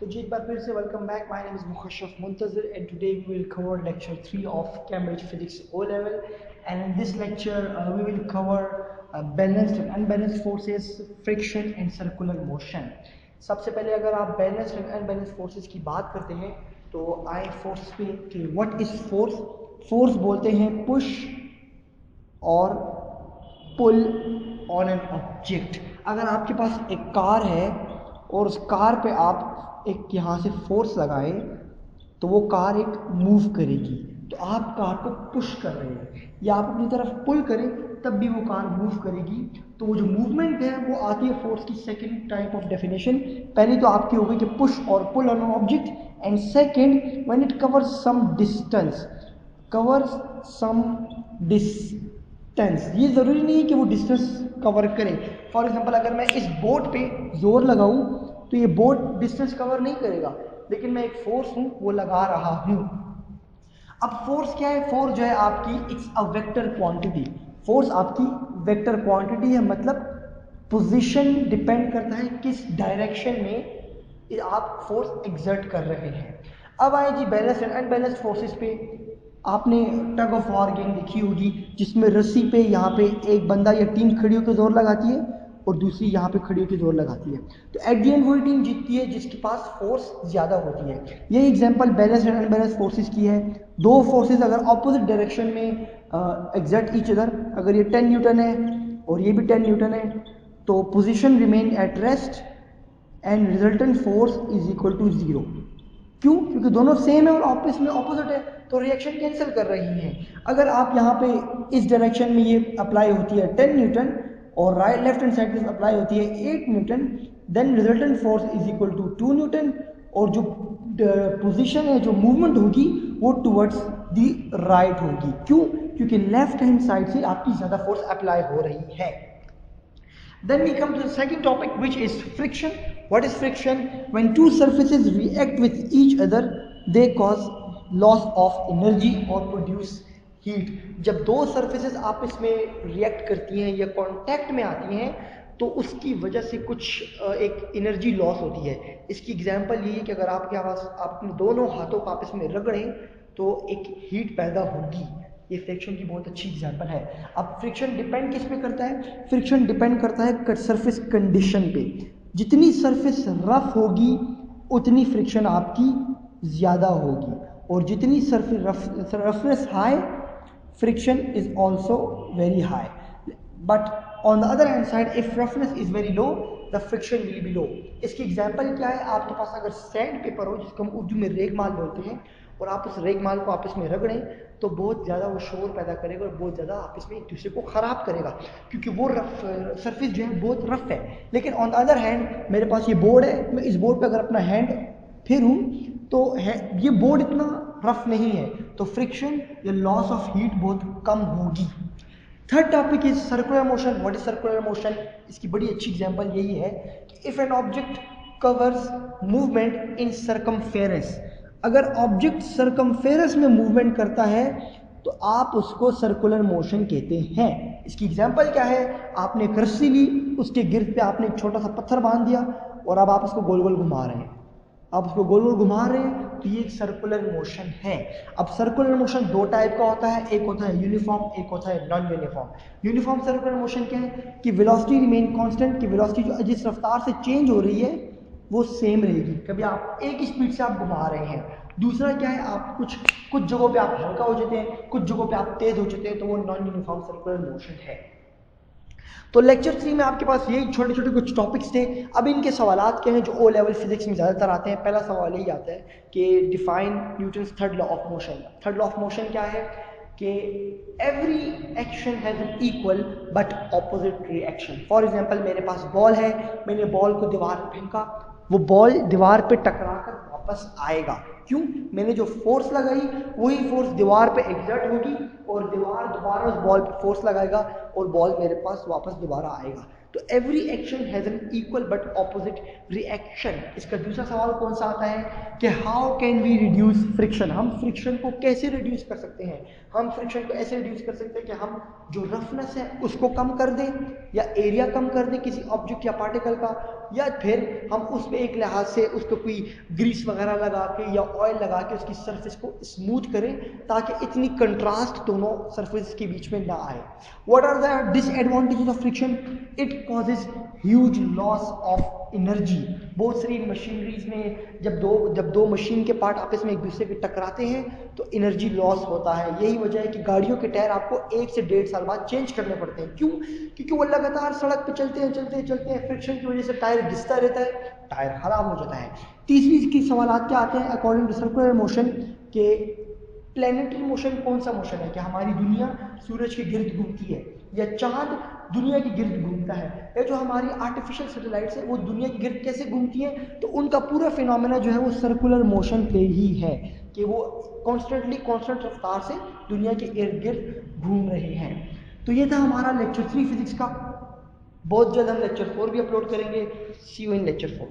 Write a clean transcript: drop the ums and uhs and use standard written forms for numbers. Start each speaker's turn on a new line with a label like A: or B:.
A: तो जी एक बार फिर से welcome back. My name is Mukhshaf Muntazar and today we will cover lecture 3 of Cambridge Physics O level, and in this lecture we will cover balanced and unbalanced forces, friction and circular motion. सबसे पहले अगर आप balanced and unbalanced forces की बात करते हैं तो आए फोर्स पे कि व्हाट इज फोर्स. फोर्स बोलते हैं पुश और पुल ऑन एन ऑब्जेक्ट. अगर आपके पास एक कार है और उस कार पे आप एक यहाँ से फोर्स लगाएं तो वो कार एक मूव करेगी. तो आप कार को पुश कर रहे हैं या आप अपनी तरफ पुल करें तब भी वो कार मूव करेगी. तो वो जो मूवमेंट है वो आती है फोर्स की सेकंड टाइप ऑफ डेफिनेशन. पहली तो आपकी हो गई कि पुश और pull on an object, and second when it covers some distance. Covers some distance, ये ज़रूरी नहीं है कि वो डिस्टेंस कवर करे. फॉर एग्जांपल अगर मैं इस बोट पे जोर लगाऊं तो ये बोट डिस्टेंस कवर नहीं करेगा, लेकिन मैं एक फोर्स हूं वो लगा रहा हूं. अब फोर्स क्या है? फोर्स जो है आपकी it's a vector quantity. Force आपकी वेक्टर क्वांटिटी है, मतलब पोजीशन डिपेंड करता है किस डायरेक्शन में आप फोर्स एग्जर्ट कर रहे हैं. अब आए जी बैलेंस्ड एंड अनबैलेंस्ड फोर्सेस पे. आपने टग ऑफ वॉर गेम देखी होगी जिसमें रस्सी पे यहाँ पे एक बंदा या टीम खड़ी होकर जोर लगाती है और दूसरी यहाँ पे खड़ी होकर जोर लगाती है. तो एट दी एंड वही टीम जीतती है जिसके पास फोर्स ज़्यादा होती है. ये example balanced and unbalanced forces की है. दो फोर्सेस अगर ऑपोजिट डायरेक्शन में एग्जर्ट ईच अदर, अगर ये 10 न्यूटन है और ये भी 10 न्यूटन है, तो position remain at rest and resultant force is equal to 0. क्यों? क्योंकि दोनों सेम है और आपस में ऑपोजिट है, तो रिएक्शन कैंसिल कर रही है. अगर आप यहाँ पे इस डायरेक्शन में ये अप्लाई होती है 10 न्यूटन और राइट लेफ्ट हैंड साइड पे अप्लाई होती है 8 newton, then resultant force is equal to 2 newton. और जो पोजीशन है, जो मूवमेंट होगी वो टुवर्ड्स द राइट होगी. क्यों? क्योंकि लेफ्ट हैंड साइड से आपकी ज़्यादा फोर्स अप्लाई हो रही है. Then we come to the second topic, which is friction. What is friction? When two surfaces react with each other, they cause loss of energy or produce heat. जब दो surfaces आपस में react करती हैं या contact में आती हैं तो उसकी वजह से कुछ एक एनर्जी लॉस होती है. इसकी एग्जांपल ये है कि अगर आपके पास आप अपने दोनों हाथों को आपस में रगड़ें तो एक हीट पैदा होगी. ये फ्रिक्शन की बहुत अच्छी एग्जांपल है. अब फ्रिक्शन डिपेंड किस पे करता है? फ्रिक्शन डिपेंड करता है सरफेस कंडीशन पे. जितनी सरफेस रफ होगी उतनी फ्रिक्शन आपकी ज़्यादा होगी, और जितनी surface roughness high, friction is also very high. But on the other hand side if roughness is very low the friction will be low. इसकी एग्जांपल क्या है? आपके पास अगर सैंड पेपर हो, जिसको हम उर्दू में रेगमाल बोलते हैं, और आप उस रेगमाल को आपस में रगड़ें तो बहुत ज़्यादा वो शोर पैदा करेगा और बहुत ज़्यादा आपस में एक दूसरे को ख़राब करेगा, क्योंकि वो रफ सरफेस जो है बहुत रफ है. लेकिन ऑन द अदर हैंड मेरे पास ये बोर्ड है, मैं इस बोर्ड पे अगर अपना हैंड फिरूं तो ये बोर्ड इतना रफ नहीं है, तो फ्रिक्शन या लॉस ऑफ हीट बहुत कम होगी. Third topic is circular motion. What is circular motion? इसकी बड़ी अच्छी एग्जांपल यही है कि if an object covers movement in circumference. अगर ऑब्जेक्ट सरकमफेरेंस में मूवमेंट करता है तो आप उसको सर्कुलर मोशन कहते हैं. इसकी एग्जांपल क्या है? आपने एक रस्सी ली, उसके गिर्द पे आपने एक छोटा सा पत्थर बांध दिया और अब आप उसको गोल गोल घुमा रहे हैं. आप उसको गोल गोल घुमा रहे हैं तो ये एक सर्कुलर मोशन है. अब सर्कुलर मोशन दो टाइप का होता है, एक होता है यूनिफॉर्म, एक होता है non uniform. Uniform circular motion क्या है कि वेलोसिटी रिमेन कांस्टेंट, कि वेलोसिटी जो जिस रफ्तार से चेंज हो रही है वो सेम रहेगी. कभी आप एक स्पीड से आप घुमा रहे हैं. दूसरा क्या है, आप कुछ जगहों पे आप हल्का हो जाते हैं, कुछ जगहों पे आप तेज हो जाते हैं, तो वो नॉन यूनिफॉर्म सर्कुलर मोशन है. तो लेक्चर 3 में आपके पास यही छोटे छोटे कुछ टॉपिक्स थे. अब इनके सवालात क्या हैं जो ओ लेवल फिजिक्स में ज़्यादातर आते हैं? पहला सवाल यही आता है कि define Newton's third law of motion. Third law of motion क्या है कि every action has an equal but opposite reaction. For example मेरे पास बॉल है, मैंने बॉल को दीवार पर फेंका, वो बॉल दीवार पे टकराकर वापस आएगा. क्यों? मैंने जो फोर्स लगाई वही फोर्स दीवार पे एग्जर्ट होगी और दीवार दोबारा उस बॉल पे फोर्स लगाएगा और बॉल मेरे पास वापस दोबारा आएगा. तो every action has an equal but opposite reaction. इसका दूसरा सवाल कौन सा आता है कि how can we reduce friction. हम फ्रिक्शन को कैसे रिड्यूस कर सकते हैं? हम फ्रिक्शन को ऐसे रिड्यूस कर सकते हैं कि हम जो रफनेस है उसको कम कर दें या एरिया कम कर दें किसी ऑब्जेक्ट या पार्टिकल का, या फिर हम उस पर एक लिहाज से उसको कोई ग्रीस वगैरह लगा के या ऑयल लगा के उसकी सरफेस को स्मूथ करें ताकि इतनी कंट्रास्ट दोनों सरफेस के बीच में ना आए। What are the disadvantages of friction? It causes huge loss of energy. बहुत सारी मशीनरीज में जब दो मशीन के पार्ट आपस में एक दूसरे के टकराते हैं तो एनर्जी लॉस होता है। यही वजह है कि गाड़ियों के टायर आपको 1 से 1.5 साल बाद चेंज करने पड़ते हैं। क्यों? क्योंकि वो लगातार सड़क पे चलते हैं, फ्रिक्शन की वजह से टायर घिसता रहता है, टायर खराब हो जाता है। तीसरी की सवालात क्या आते हैं अकॉर्डिंग टू सर्कुलर मोशन के प्लैनेटरी मोशन कौन सा मोशन है? क्या हमारी दुनिया सूरज के गिर्द घूमती है या चांद दुनिया के गिर्द घूमता है? या जो हमारी आर्टिफिशियल सैटेलाइट्स है वो दुनिया के गिर्द कैसे घूमती हैं? तो उनका पूरा फिनोमेना जो है वो सर्कुलर मोशन पे ही है कि वो कांस्टेंट रफ्तार से दुनिया के इर्द गिर्द घूम रहे हैं। तो ये था हमारा लेक्चर 3 फिजिक्स का। बहुत जल्द हम लेक्चर 4 भी अपलोड करेंगे। सी यू इन लेक्चर 4।